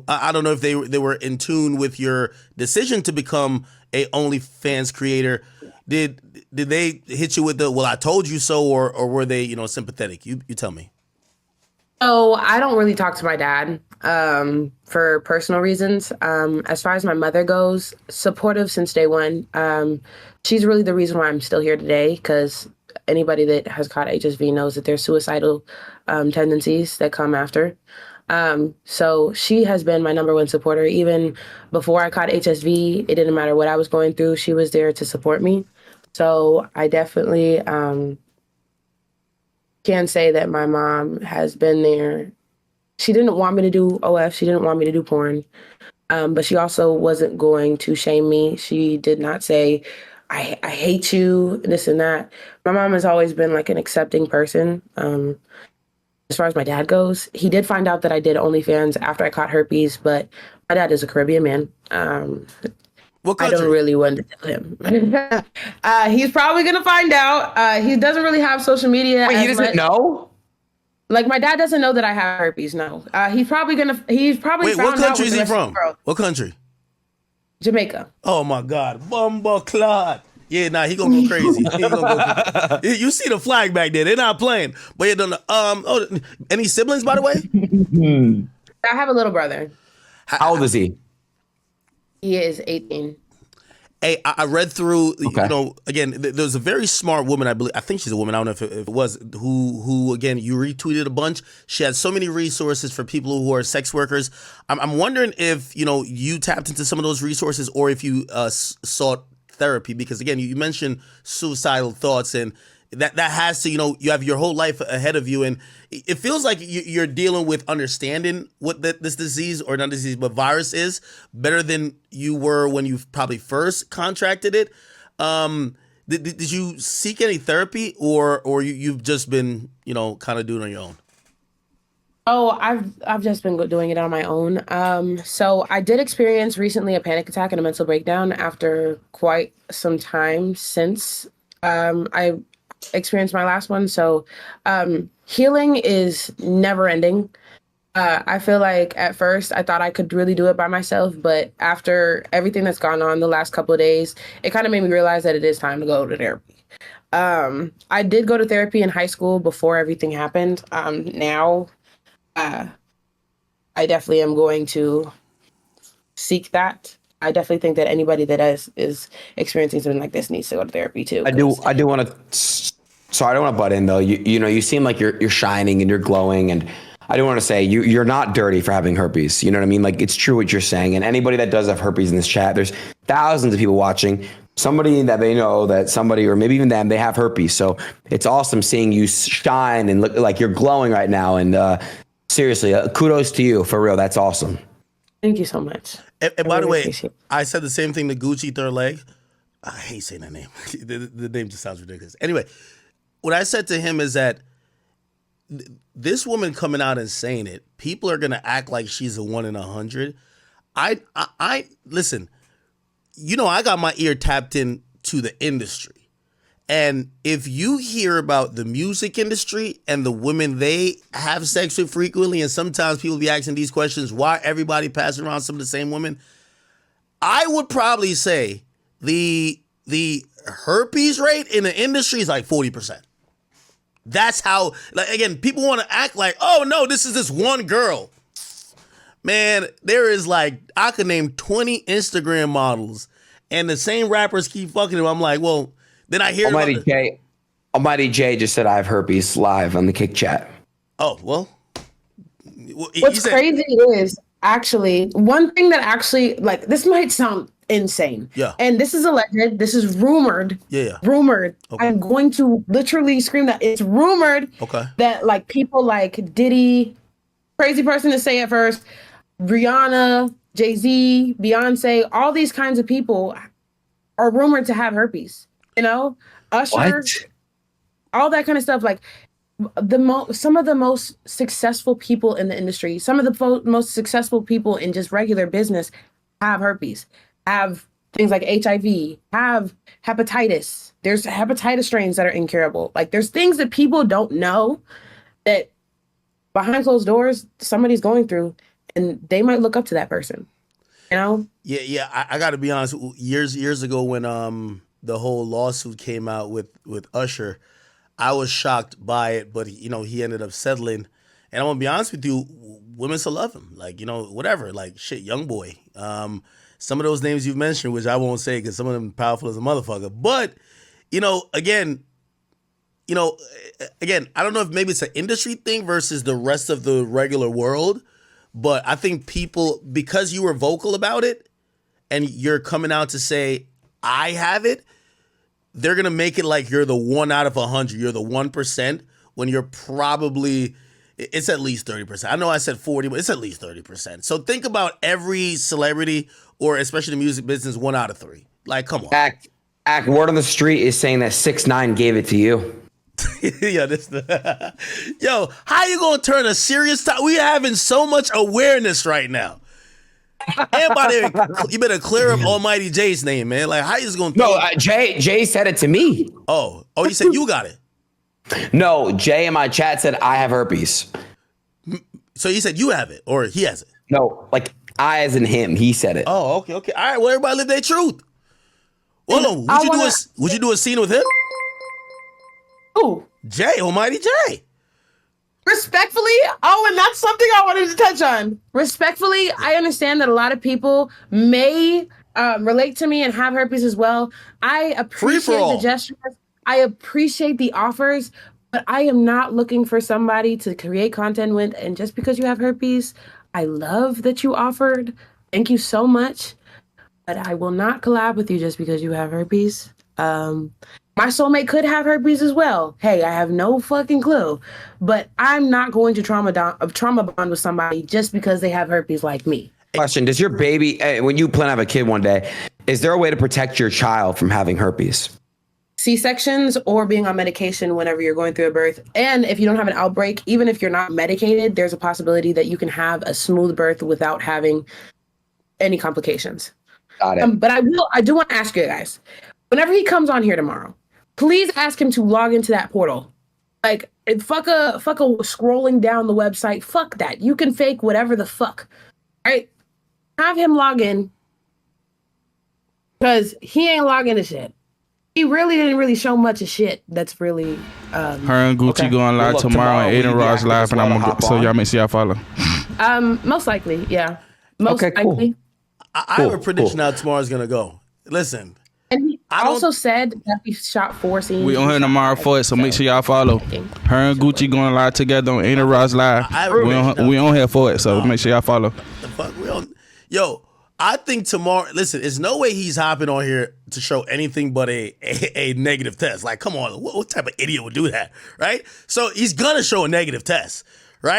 I don't know if they were in tune with your decision to become a OnlyFans creator. Did they hit you with the "well, I told you so," or were they sympathetic? You tell me. So I don't really talk to my dad for personal reasons. As far as my mother goes, supportive since day one. She's really the reason why I'm still here today because anybody that has caught HSV knows that there's suicidal tendencies that come after. So she has been my number one supporter. Even before I caught HSV, it didn't matter what I was going through. She was there to support me. So I definitely can say that my mom has been there. She didn't want me to do OF. She didn't want me to do porn. But she also wasn't going to shame me. She did not say, I hate you, this and that. My mom has always been like an accepting person. As far as my dad goes, he did find out that I did OnlyFans after I caught herpes, but my dad is a Caribbean man. What I don't country? really want to tell him. He's probably gonna find out. He doesn't really have social media Wait, he as doesn't much. know? Like my dad doesn't know that I have herpes. No, he's probably gonna. He's probably Wait, what found out country with is the he rest of the from? world. What country? Jamaica. Oh my God, Bumba Clot. Yeah, nah, he gonna go crazy. He gonna go. You see the flag back there? They're not playing. But yeah, any siblings, by the way? I have a little brother. How old is he? He is 18. Hey, I read through. Okay. Again, there's a very smart woman. I believe. I think she's a woman. I don't know if it was who. Again, you retweeted a bunch. She had so many resources for people who are sex workers. I'm wondering if you tapped into some of those resources, or if you sought therapy, because again, you mentioned suicidal thoughts, and that has to you have your whole life ahead of you, and it feels like you're dealing with understanding what this disease, or not disease, but virus is, better than you were when you probably first contracted it. Did you seek any therapy, or you've just been kind of doing it on your own? Oh, I've just been doing it on my own. So I did experience recently a panic attack and a mental breakdown after quite some time since I experienced my last one. So healing is never ending. I feel like at first I thought I could really do it by myself, but after everything that's gone on the last couple of days, it kind of made me realize that it is time to go to therapy. I did go to therapy in high school before everything happened. Now I definitely am going to seek that. I definitely think that anybody that is experiencing something like this needs to go to therapy too. I do want to. Sorry, I don't want to butt in though. You seem like you're shining and you're glowing, and I do want to say you're not dirty for having herpes. You know what I mean? Like, it's true what you're saying. And anybody that does have herpes in this chat, there's thousands of people watching. Somebody that they know, that somebody, or maybe even them, they have herpes. So it's awesome seeing you shine and look like you're glowing right now. And seriously, kudos to you, for real. That's awesome. Thank you so much. And by the really way, appreciate it. I said the same thing to Gucci Third Leg. I hate saying that name. The name just sounds ridiculous. Anyway, what I said to him is that this woman coming out and saying it, people are gonna act like she's a 1 in 100. I listen. I got my ear tapped in to the industry. And if you hear about the music industry and the women they have sex with frequently, and sometimes people be asking these questions, why everybody passing around some of the same women? I would probably say the herpes rate in the industry is like 40%. That's how, like, again, people want to act like, oh no, this is this one girl. Man, there is like, I could name 20 Instagram models and the same rappers keep fucking them. I'm like, well, then I hear Almighty J just said I have herpes live on the Kick chat. Oh, well. What's crazy is actually one thing that actually, like, this might sound insane. Yeah. And this is alleged. This is rumored. Yeah. Rumored. Okay. I'm going to literally scream that it's rumored. Okay. That like people like Diddy, crazy person to say it first, Rihanna, Jay-Z, Beyonce, all these kinds of people are rumored to have herpes. Usher, What? all that kind of stuff. Like some of the most successful people in the industry, some of the most successful people in just regular business have herpes, have things like HIV, have hepatitis. There's hepatitis strains that are incurable. Like there's things that people don't know that behind closed doors somebody's going through. and they might look up to that person. You know? Yeah. I got to be honest. Years ago, when the whole lawsuit came out with Usher, I was shocked by it, but he ended up settling. And I'm gonna be honest with you, women still love him. Like, whatever. Like, shit, young boy. Some of those names you've mentioned, which I won't say because some of them powerful as a motherfucker. But, again, I don't know if maybe it's an industry thing versus the rest of the regular world, but I think people, because you were vocal about it and you're coming out to say, I have it, they're going to make it like you're the 1 out of 100. You're the 1% when you're probably, it's at least 30%. I know I said 40, but it's at least 30%. So think about every celebrity, or especially the music business, 1 out of 3. Like, come on. Act word on the street is saying that 6ix9ine gave it to you. Yo, how you gonna turn a serious topic? We having so much awareness right now. Everybody, you better clear up Almighty J's name, man. Like, how you just gonna? Jay said it to me. Oh, you said you got it. No, Jay in my chat said I have herpes. So you said you have it, or he has it? No, like I as in him. He said it. Oh, okay. All right. Well, everybody live their truth. Well, no, would you do a scene with him? Who? Jay, Almighty Jay. Respectfully, and that's something I wanted to touch on. Respectfully, I understand that a lot of people may relate to me and have herpes as well. I appreciate the gestures. I appreciate the offers, but I am not looking for somebody to create content with. And just because you have herpes, I love that you offered. Thank you so much. But I will not collab with you just because you have herpes. My soulmate could have herpes as well. Hey, I have no fucking clue. But I'm not going to trauma bond with somebody just because they have herpes like me. Question: does your baby, when you plan to have a kid one day, is there a way to protect your child from having herpes? C-sections or being on medication whenever you're going through a birth. And if you don't have an outbreak, even if you're not medicated, there's a possibility that you can have a smooth birth without having any complications. Got it. But I do want to ask you guys, whenever he comes on here tomorrow, please ask him to log into that portal. Like, fuck a scrolling down the website. Fuck that. You can fake whatever the fuck. All right? Have him log in. Because he ain't logging to shit. He really didn't show much of shit that's really... Her and Gucci going live tomorrow and Adin Ross live, and I'm going to so y'all make sure y'all follow. Most likely, yeah. Most cool. likely. I have a prediction how tomorrow's going to go. Listen. And he also said that we shot 4 scenes. We on here tomorrow for it, so make sure y'all follow. Her and Gucci going live together on Adin Ross live. We on here for it, so make sure y'all follow. The fuck? Yo, I think tomorrow, listen, there's no way he's hopping on here to show anything but a negative test. Like, come on, what type of idiot would do that, right? So he's going to show a negative test, right?